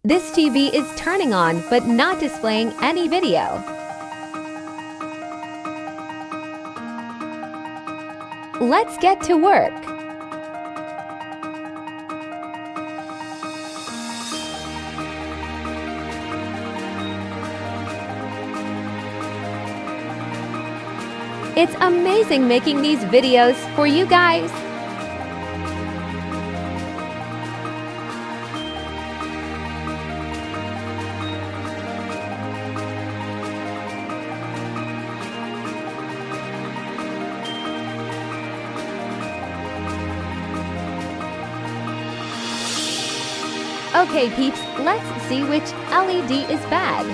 This TV is turning on but not displaying any video. Let's get to work. It's amazing making these videos for you guys. Okay peeps, let's see which LED is bad.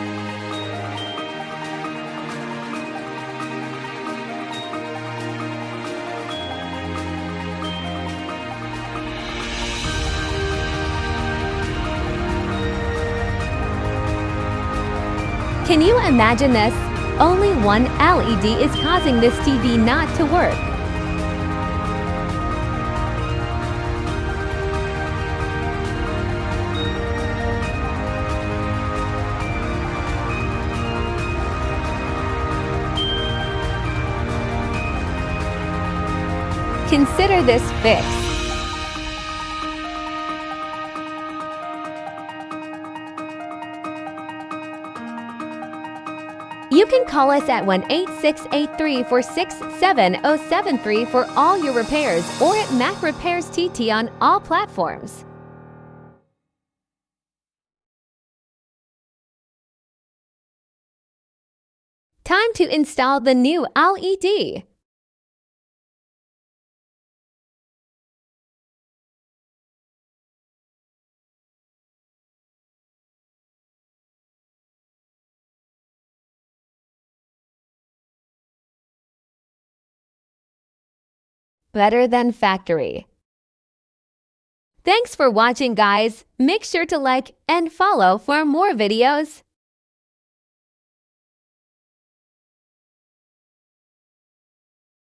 Can you imagine this? Only one LED is causing this TV not to work. Consider this fix. You can call us at 1-8683-467-073 for all your repairs or at Mac Repairs TT on all platforms. Time to install the new LED. Better than factory. Thanks for watching, guys. Make sure to like and follow for more videos.